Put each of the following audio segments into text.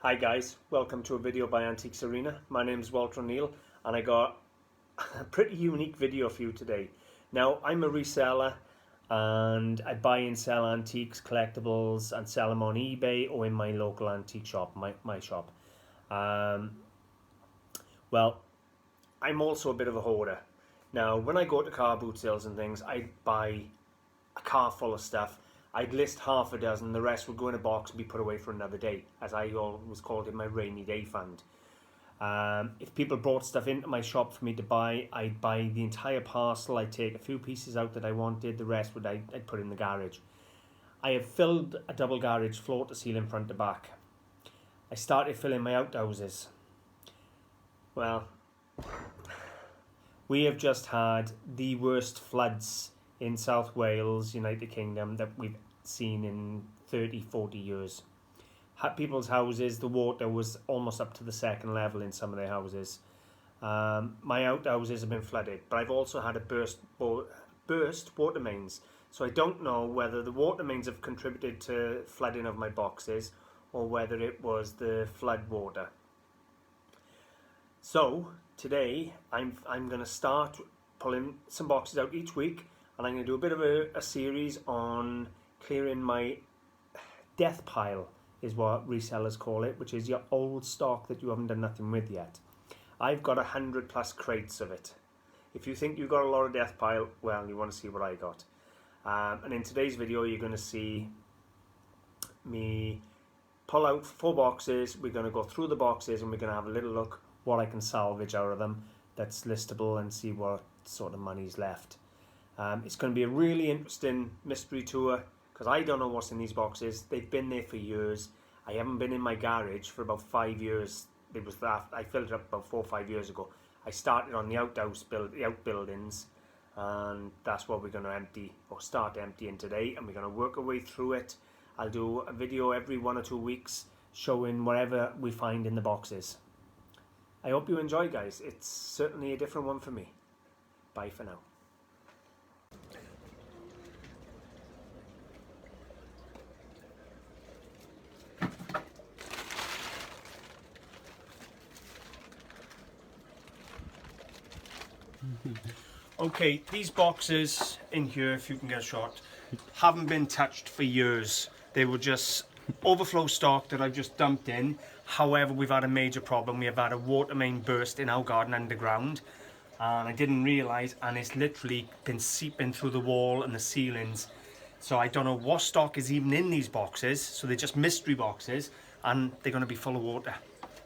Hi guys, welcome to a video by AntiquesArena. My name is Walter O'Neill and I got a pretty unique video for you today. Now, I'm a reseller and I buy and sell antiques, collectibles and sell them on eBay or in my local antique shop, my shop. Well, I'm also a bit of a hoarder. Now, when I go to car boot sales and things, I buy a car full of stuff. I'd list half a dozen, the rest would go in a box and be put away for another day, as I always called it my rainy day fund. If people brought stuff into my shop for me to buy, I'd buy the entire parcel. I'd take a few pieces out that I wanted, the rest I'd put in the garage. I have filled a double garage floor to ceiling, front to back. I started filling my outhouses. Well, we have just had the worst floods in South Wales, United Kingdom, that we've seen in 30-40 years. People's houses, the water was almost up to the second level in some of their houses. My outhouses have been flooded, but I've also had a burst water mains. So I don't know whether the water mains have contributed to flooding of my boxes or whether it was the flood water. So today I'm going to start pulling some boxes out each week, and I'm going to do a bit of a series on clearing my death pile, is what resellers call it, which is your old stock that you haven't done nothing with yet. I've got 100+ crates of it. If you think you've got a lot of death pile, well, you want to see what I got. And in today's video, you're going to see me pull out 4 boxes. We're going to go through the boxes and we're going to have a little look what I can salvage out of them that's listable and see what sort of money's left. It's going to be a really interesting mystery tour because I don't know what's in these boxes. They've been there for years. I haven't been in my garage for about 5 years. It was that I filled it up about 4 or 5 years ago. I started on the outbuildings, and that's what we're going to empty or start emptying today, and we're going to work our way through it. I'll do a video every 1 or 2 weeks showing whatever we find in the boxes. I hope you enjoy, guys. It's certainly a different one for me. Bye for now. Okay, these boxes in here, if you can get a shot, haven't been touched for years. They were just overflow stock that I've just dumped in. However, we've had a major problem. We have had a water main burst in our garden underground, and I didn't realise, and it's literally been seeping through the wall and the ceilings. So I don't know what stock is even in these boxes. So they're just mystery boxes, and they're going to be full of water.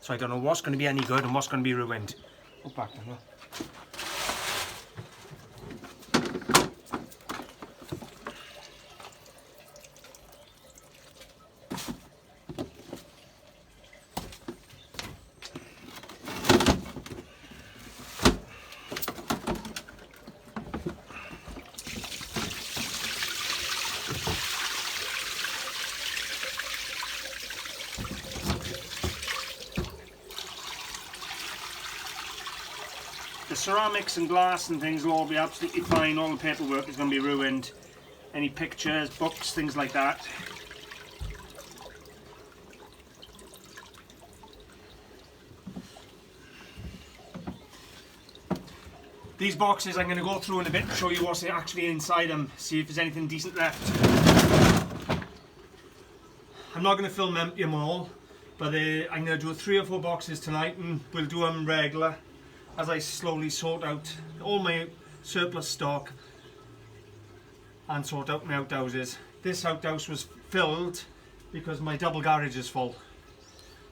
So I don't know what's going to be any good and what's going to be ruined. Go back there. The ceramics and glass and things will all be absolutely fine. All the paperwork is going to be ruined. Any pictures, books, things like that. These boxes I'm going to go through in a bit and show you what's actually inside them. See if there's anything decent left. I'm not going to film empty them all, but I'm going to do 3 or 4 boxes tonight, and we'll do them regular as I slowly sort out all my surplus stock and sort out my outhouses. This outhouse was filled because my double garage is full.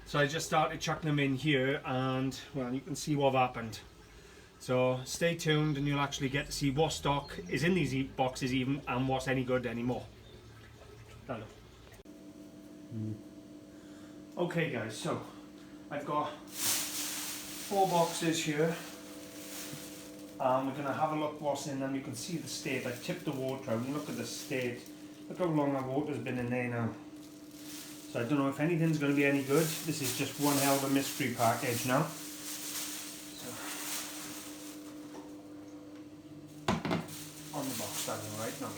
So I just started chucking them in here, and well, you can see what happened. So stay tuned and you'll actually get to see what stock is in these boxes even, and what's any good anymore. Hello. Okay guys, so I've got 4 boxes here. We're going to have a look what's in them. You can see the state. I've tipped the water out and look at the state. Look how long that water's been in there now. So I don't know if anything's going to be any good. This is just one hell of a mystery package now. So, on the box, standing right now.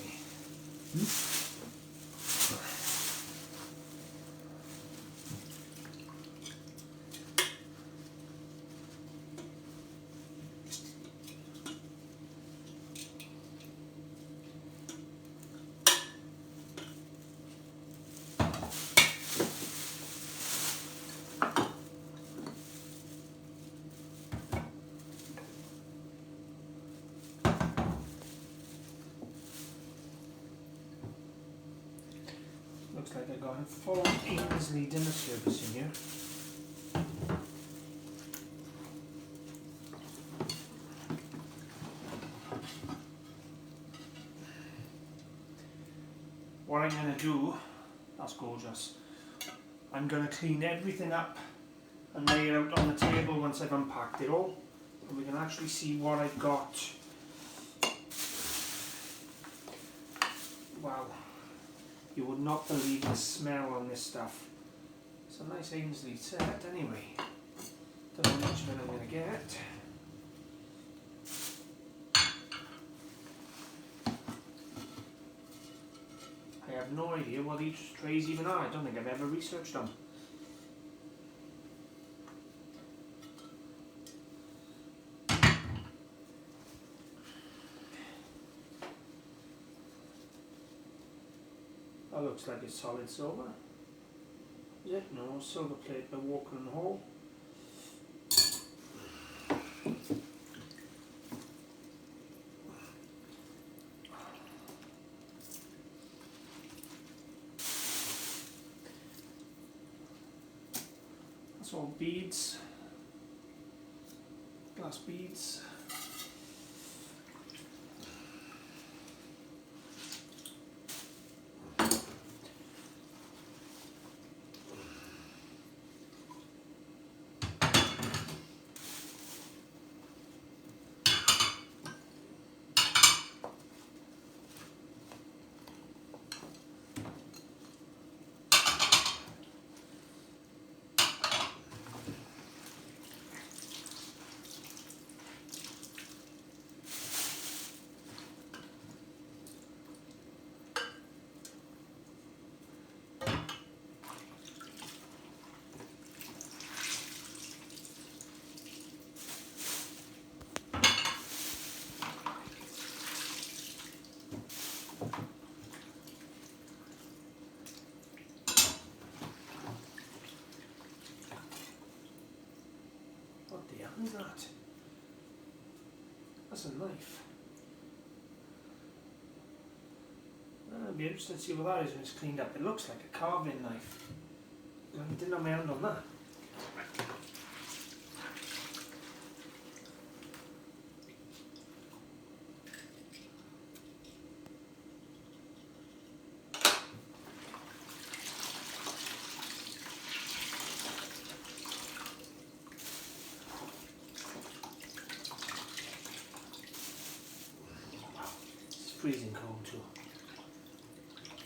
Looks like I got a full Ainsley dinner service in here. What I'm going to do, that's gorgeous, I'm going to clean everything up and lay it out on the table once I've unpacked it all, and we can actually see what I've got. Wow, you would not believe the smell on this stuff. It's a nice Ainsley set anyway. Don't know how much of it I'm going to get. I have no idea what these trays even are. I don't think I've ever researched them. That looks like it's solid silver. Is it? No, silver plate by Walker and Hall. That's all beads, glass beads. What the hell is that? That's a knife. I'll be interested to see what that is when it's cleaned up. It looks like a carving knife. I didn't have my hand on that. Freezing cold too.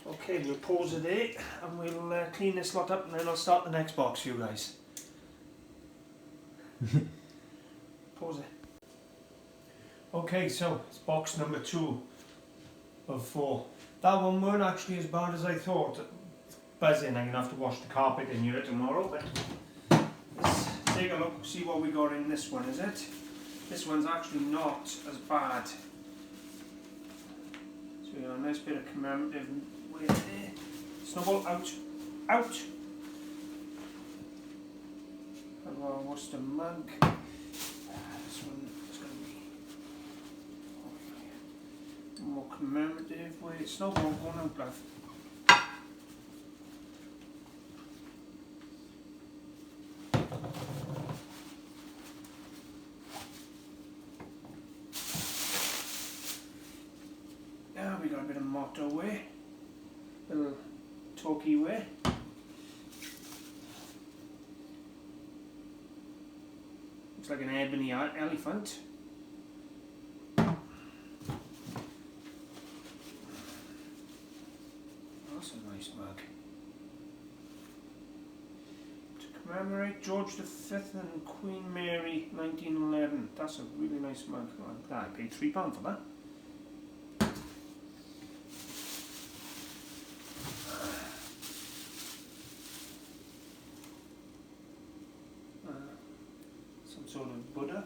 Okay, we'll pause it there and we'll clean this lot up, and then I'll start the next box for you guys. Pause it. Okay, so it's box number 2 of 4. That one weren't actually as bad as I thought. It's buzzing. I'm going to have to wash the carpet in here tomorrow, but let's take a look, see what we got in this one, is it? This one's actually not as bad. So a nice bit of commemorative weight there. Snowball, out, out! And our Worcester mug. This one is going to be more commemorative weight. Snowball, going out, love. We got a bit of motto way, little talky way. Looks like an ebony elephant. That's a nice mug. To commemorate George V and Queen Mary 1911. That's a really nice mug. I paid £3 for that. Sort of Buddha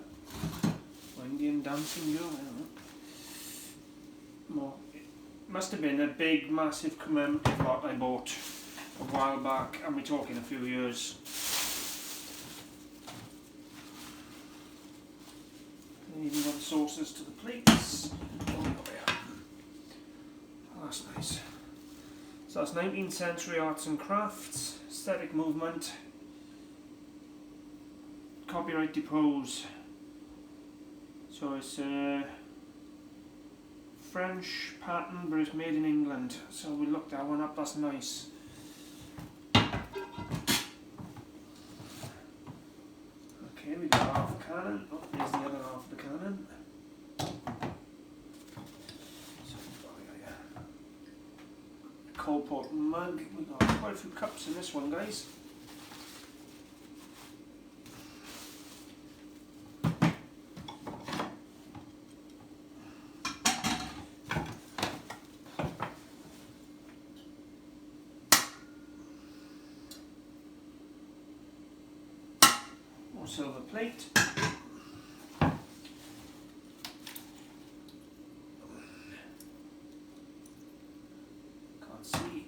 or Indian dancing girl, I don't know. More. It must have been a big, massive commemorative lot I bought a while back, and we're talking a few years. And even got the saucers to the plates. Oh, that's nice. So that's 19th century arts and crafts, aesthetic movement, copyright deposed. So it's French pattern, but it's made in England. So we looked that one up, that's nice. Okay, we got half a cannon. Oh, there's the other half of the cannon. So we've got a coal pot mug. We've got quite a few cups in this one, guys. Silver plate. Can't see.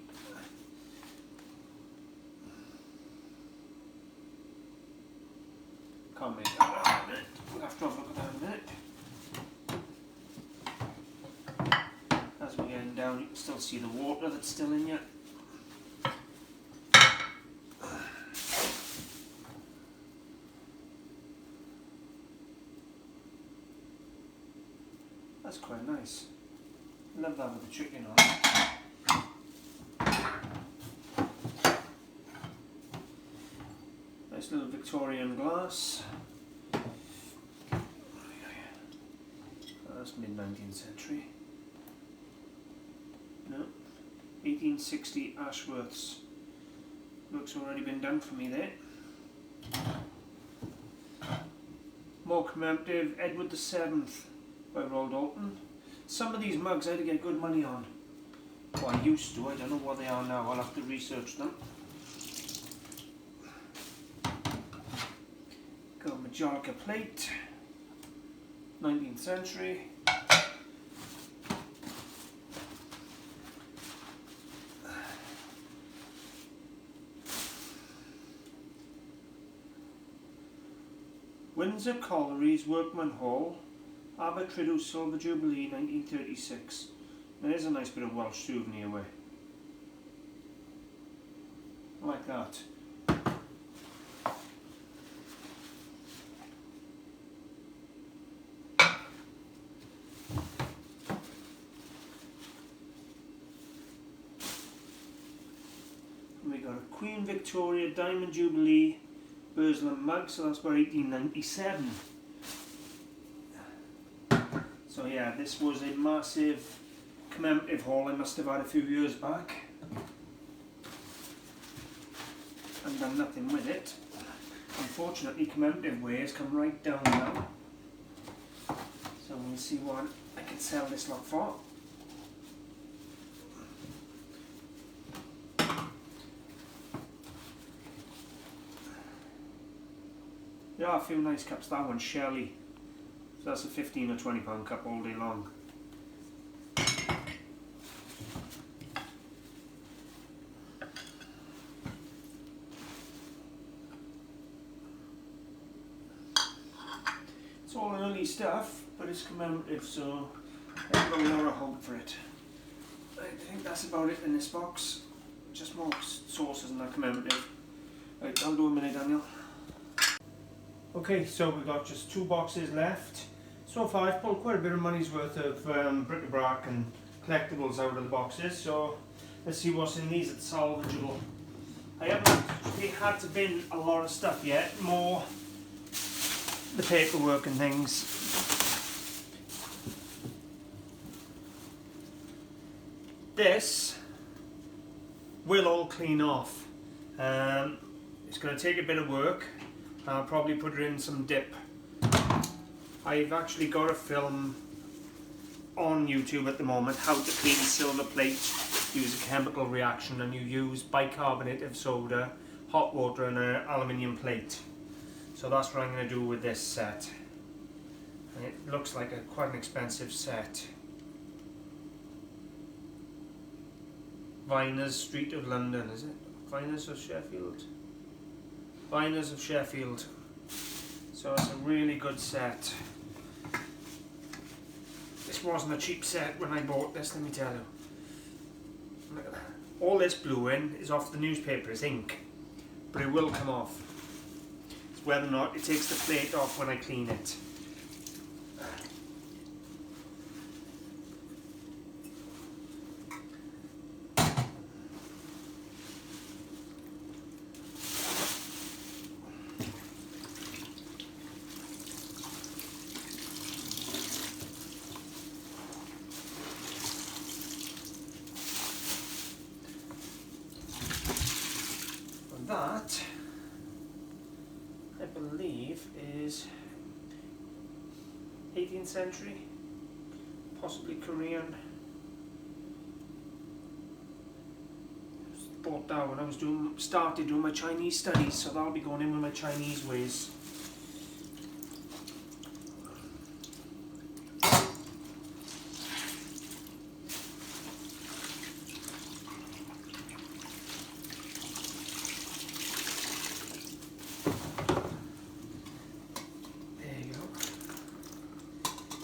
Can't make that out in a minute. We'll have to have a look at that in a minute. As we're getting down, you can still see the water that's still in yet. That's quite nice. Love that with the chicken on it. Nice little Victorian glass. That's mid-19th century. No, 1860 Ashworths. Looks already been done for me there. More commemorative, Edward VII. By Roald Alton. Some of these mugs I had to get good money on. Well, I used to, I don't know what they are now, I'll have to research them. Got a Majolica plate, 19th century. Windsor Collieries Workman Hall, Abertrydydd Silver Jubilee 1936. There's a nice bit of Welsh souvenir way. Like that. And we got a Queen Victoria Diamond Jubilee Burslem mug, so that's about 1897. So yeah, this was a massive commemorative haul I must have had a few years back. And done nothing with it. Unfortunately, commemorative wares come right down now. So we'll see what I can sell this lot for. There are a few nice cups. That one's Shelley. So that's a £15 or £20 cup all day long. It's all early stuff, but it's commemorative, so I've got a lot of hope for it. I think that's about it in this box. Just more sauces and that commemorative. Right, I'll do a minute, Daniel. Okay, so we've got just 2 boxes left. So far I've pulled quite a bit of money's worth of bric-a-brac and collectibles out of the boxes, so let's see what's in these. It's salvageable. I haven't really had to bin a lot of stuff yet, more the paperwork and things. This will all clean off. It's going to take a bit of work. I'll probably put it in some dip. I've actually got a film on YouTube at the moment, how to clean silver plate. Use a chemical reaction, and you use bicarbonate of soda, hot water and an aluminium plate. So that's what I'm going to do with this set. And it looks like quite an expensive set. Viners, Street of London, is it? Viners of Sheffield? Viners of Sheffield. So it's a really good set. This wasn't a cheap set when I bought this, let me tell you. Look at that. all this blue in is off the newspaper, it's ink, but it will come off. It's whether or not it takes the plate off when I clean it. That, I believe, is 18th century, possibly Korean. Bought that when I was started doing my Chinese studies, so that'll be going in with my Chinese ways.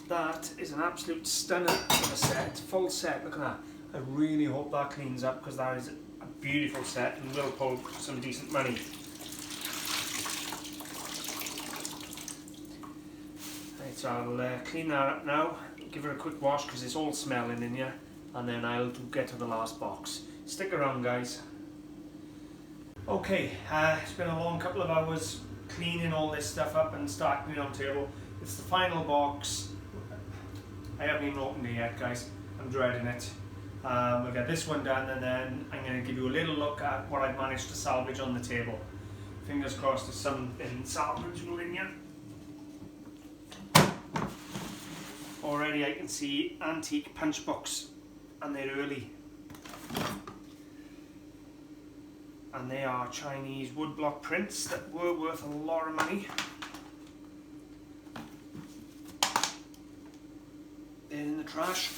That is an absolute stunner of a set, full set, look at that. I really hope that cleans up because that is a beautiful set and will pull some decent money. Right, so I'll clean that up now, give her a quick wash because it's all smelling in here, and then I'll get to the last box. Stick around, guys. Okay, it's been a long couple of hours cleaning all this stuff up and stacking it on table. It's the final box. I haven't even opened it yet, guys. I'm dreading it. We'll get this one done and then I'm going to give you a little look at what I've managed to salvage on the table. Fingers crossed there's something salvageable in here. Already I can see antique punch books, and they're early. And they are Chinese woodblock prints that were worth a lot of money. They're in the trash.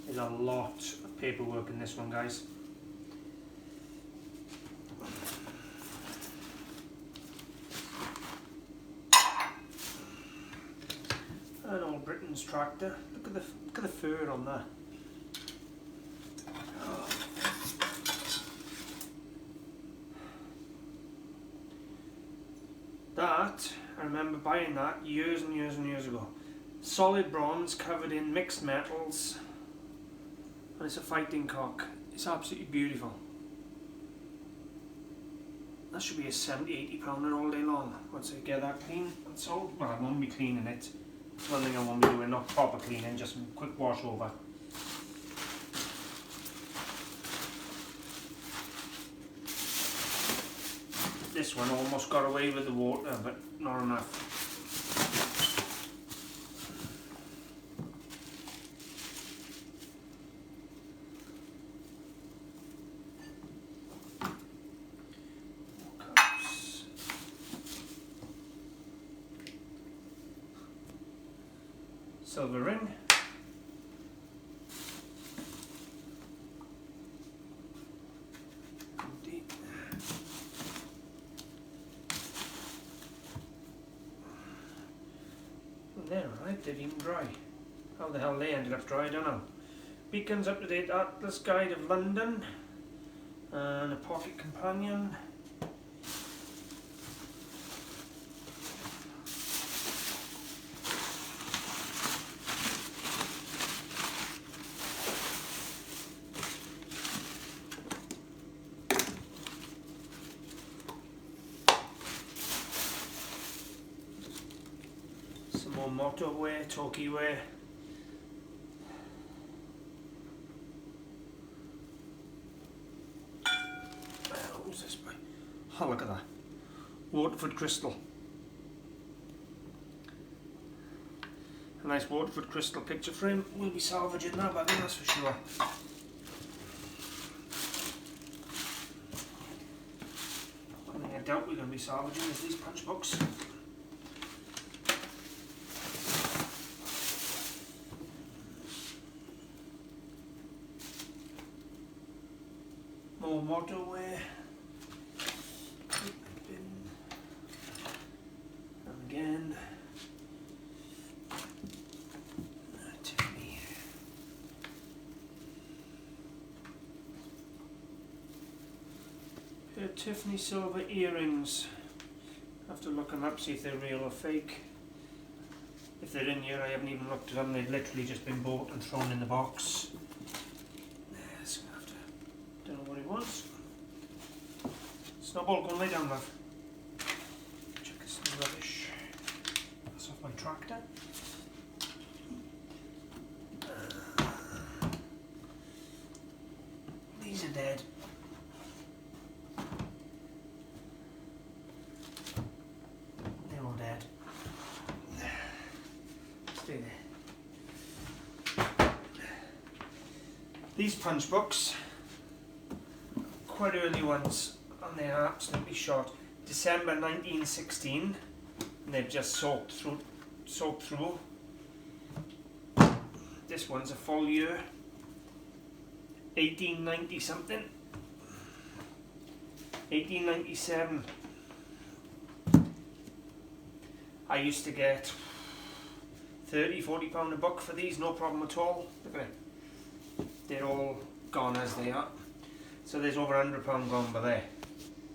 There's a lot of paperwork in this one, guys. An old Britain's tractor. Look at the fur on that. That, I remember buying that years and years and years ago. Solid bronze covered in mixed metals, and it's a fighting cock. It's absolutely beautiful. That should be a 70-80 pounder all day long once I get that clean and sold. Well, I won't be cleaning it. It's one thing I won't be doing, not proper cleaning, just a quick wash over. This one almost got away with the water, but not enough. Cups. Silver ring. They're right, they've even dry. How the hell they ended up dry, I don't know. Beacon's up-to-date Atlas Guide of London, and a pocket companion. Some more motto wear, talkie wear. What's this by? Oh, look at that. Waterford crystal. A nice Waterford crystal picture frame. We'll be salvaging that, but that's for sure. One thing I doubt we're going to be salvaging is these punch books. More motorway. And again. They're Tiffany silver earrings. I have to look them up, see if they're real or fake. If they're in here, I haven't even looked at them. They've literally just been bought and thrown in the box. Yes, I have to. Don't know what he wants. Snowball, go and lay down, love. Check this rubbish. That's off my tractor. These are dead. They're all dead. Stay there. These punch books, quite early ones, and they are absolutely short. December 1916, and they've just soaked through. This one's a full year. 1890 something, 1897. I used to get £30–40 a book for these, no problem at all. Look at it, they're all gone as they are. So there's over £100 gone by there.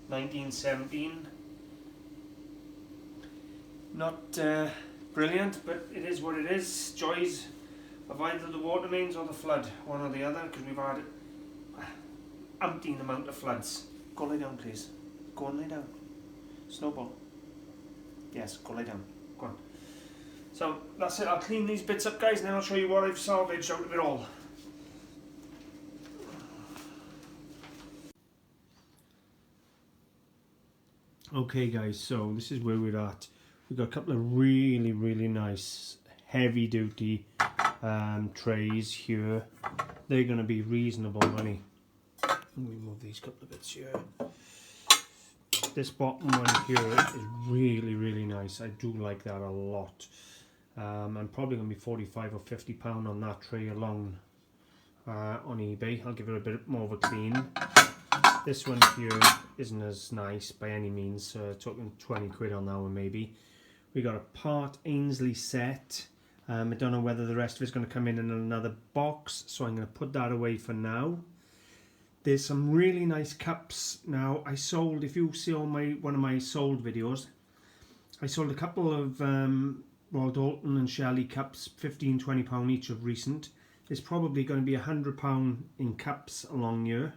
1917. Not brilliant, but it is what it is. Joys of either the water mains or the flood, one or the other, because we've had umpteen amount of floods. Go lay down, please. Go and lay down. Snowball. Yes, go lay down. Go on. So that's it. I'll clean these bits up, guys, and then I'll show you what I've salvaged out of it all. Okay, guys, so this is where we're at. We've got a couple of really nice heavy duty trays here. They're going to be reasonable money. Let me move these couple of bits here. This bottom one here is really nice. I do like that a lot. I'm probably going to be £45 or £50 on that tray alone on eBay. I'll give it a bit more of a clean. This one here isn't as nice by any means, talking 20 quid on that one maybe. We got a part Ainsley set. I don't know whether the rest of it's going to come in another box, so I'm going to put that away for now. There's some really nice cups. Now I sold, if you see on one of my sold videos, I sold a couple of Royal Dalton and Shelley cups, £15–20 each of recent. There's probably going to be £100 in cups along here.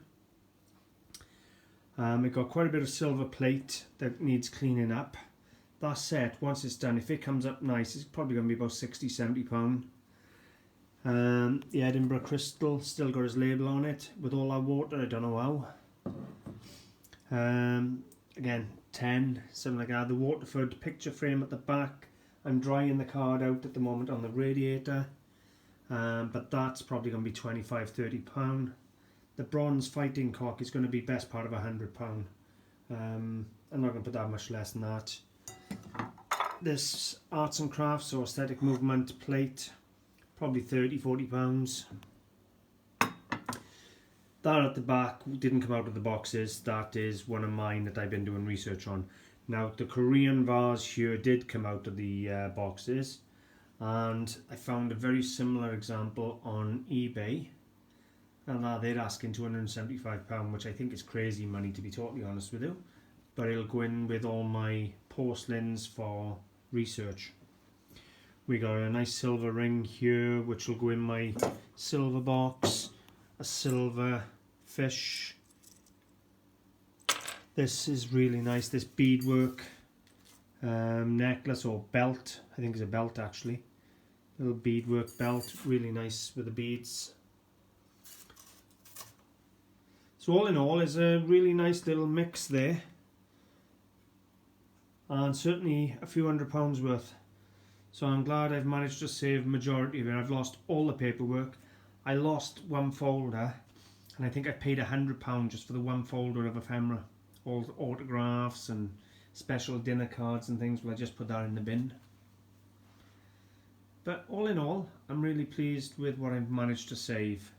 We've got quite a bit of silver plate that needs cleaning up. That set, once it's done, if it comes up nice, it's probably going to be about £60–70. The Edinburgh Crystal still got his label on it with all that water. I don't know how. Again, 10, something like that. The Waterford picture frame at the back. I'm drying the card out at the moment on the radiator, but that's probably going to be £25–30. The bronze fighting cock is going to be best part of £100. I'm not going to put that much less than that. This arts and crafts or aesthetic movement plate, probably £30–40. That at the back didn't come out of the boxes. That is one of mine that I've been doing research on. Now the Korean vase here did come out of the boxes, and I found a very similar example on eBay, and they're asking £275, which I think is crazy money, to be totally honest with you, but it'll go in with all my porcelains for research. We got a nice silver ring here which will go in my silver box, a silver fish. This is really nice, this beadwork necklace or belt, I think it's a belt actually, little beadwork belt, really nice with the beads. So all in all, is a really nice little mix there, and certainly a few £100 worth. So I'm glad I've managed to save majority of it. I've lost all the paperwork. I lost one folder, and I think I paid £100 just for the one folder of ephemera. All autographs and special dinner cards and things. Well, I just put that in the bin. But all in all, I'm really pleased with what I've managed to save.